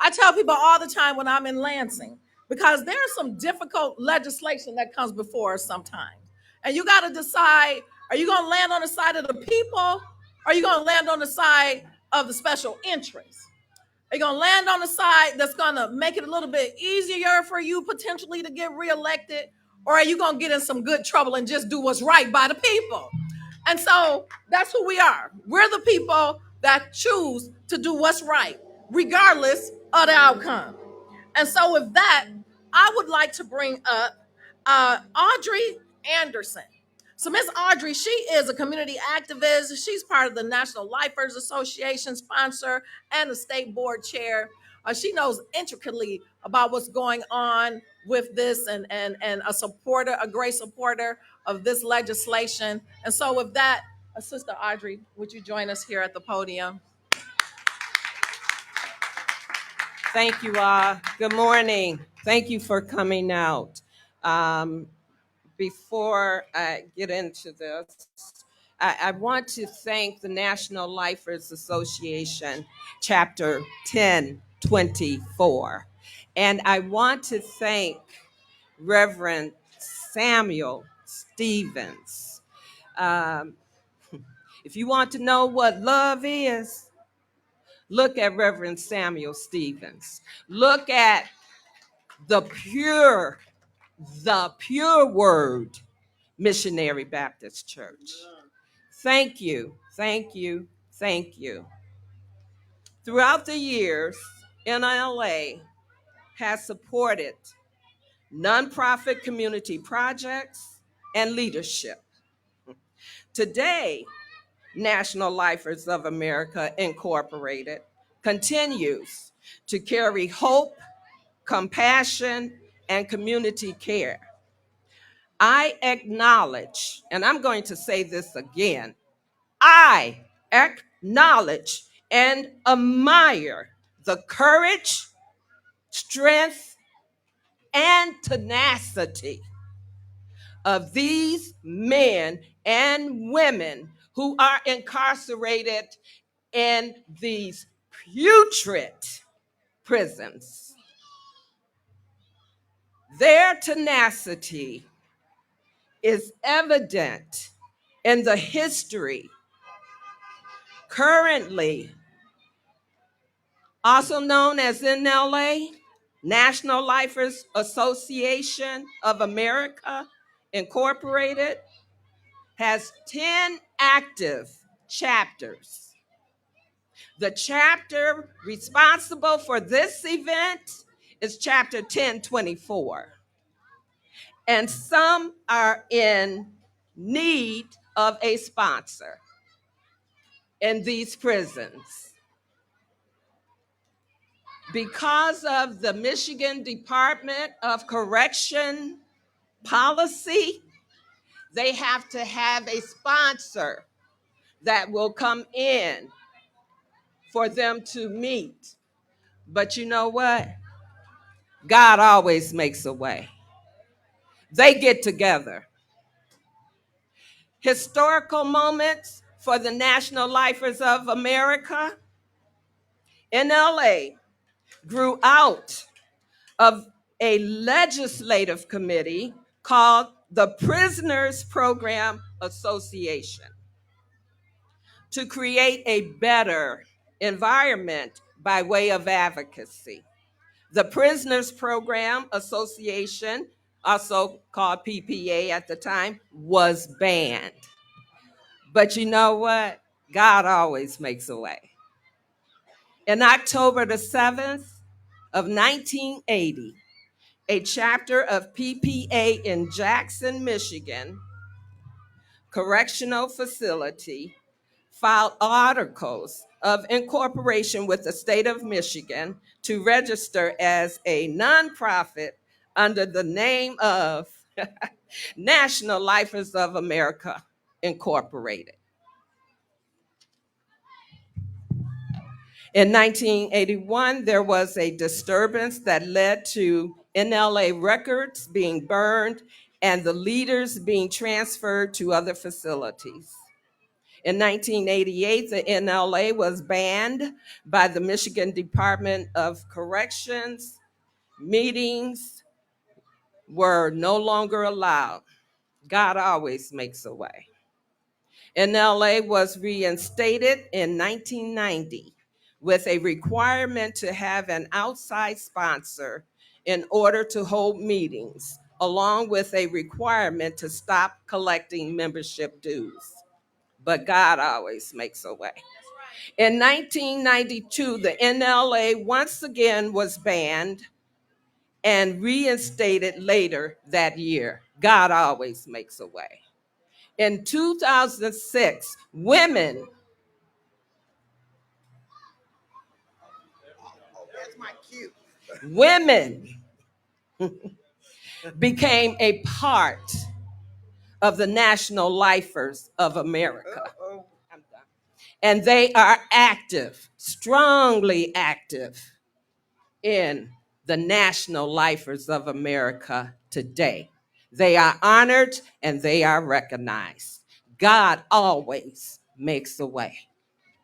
I tell people all the time when I'm in Lansing, because there's some difficult legislation that comes before us sometimes. And you got to decide, are you going to land on the side of the people? Or are you going to land on the side of the special interests? Are you going to land on the side that's going to make it a little bit easier for you potentially to get reelected? Or are you going to get in some good trouble and just do what's right by the people? And so that's who we are. We're the people that choose to do what's right, regardless of the outcome. And so, with that, I would like to bring up Audrey Anderson. So, Miss Audrey, she is a community activist. She's part of the National Lifers Association sponsor and the state board chair. She knows intricately about what's going on with this and a supporter, a great supporter of this legislation. And so, with that, Sister Audrey, would you join us here at the podium? Thank you. Good morning. Thank you for coming out. Before I get into this, I want to thank the National Lifers Association, Chapter 1024. And I want to thank Reverend Samuel Stevens. Um, if you want to know what love is, look at Reverend Samuel Stevens. Look at the pure word Missionary Baptist Church. Thank you, thank you, thank you. Throughout the years, NLA has supported nonprofit community projects and leadership. Today, National Lifers of America Incorporated continues to carry hope, compassion, and community care. I acknowledge, and I'm going to say this again, I acknowledge and admire the courage, strength, and tenacity of these men and women who are incarcerated in these putrid prisons. Their tenacity is evident in the history currently, also known as NLA, National Lifers Association of America Incorporated, has 10 active chapters. The chapter responsible for this event is Chapter 1024. And some are in need of a sponsor in these prisons. Because of the Michigan Department of Correction policy, they have to have a sponsor that will come in for them to meet. But you know what? God always makes a way. They get together. Historical moments for the National Lifers of America. NLA grew out of a legislative committee called the Prisoners Program Association to create a better environment by way of advocacy. The Prisoners Program Association, also called PPA at the time, was banned. But you know what? God always makes a way. In October the 7th of 1980, a chapter of PPA in Jackson, Michigan, correctional facility, filed articles of incorporation with the state of Michigan to register as a nonprofit under the name of National Lifers of America Incorporated. In 1981, there was a disturbance that led to NLA records being burned and the leaders being transferred to other facilities. In 1988, the NLA was banned by the Michigan Department of Corrections. Meetings were no longer allowed. God always makes a way. NLA was reinstated in 1990 with a requirement to have an outside sponsor in order to hold meetings, along with a requirement to stop collecting membership dues. But God always makes a way. In 1992, the NLA once again was banned and reinstated later that year. God always makes a way. In 2006, women became a part of the National Lifers of America. And they are active, strongly active in the National Lifers of America today. They are honored and they are recognized. God always makes a way.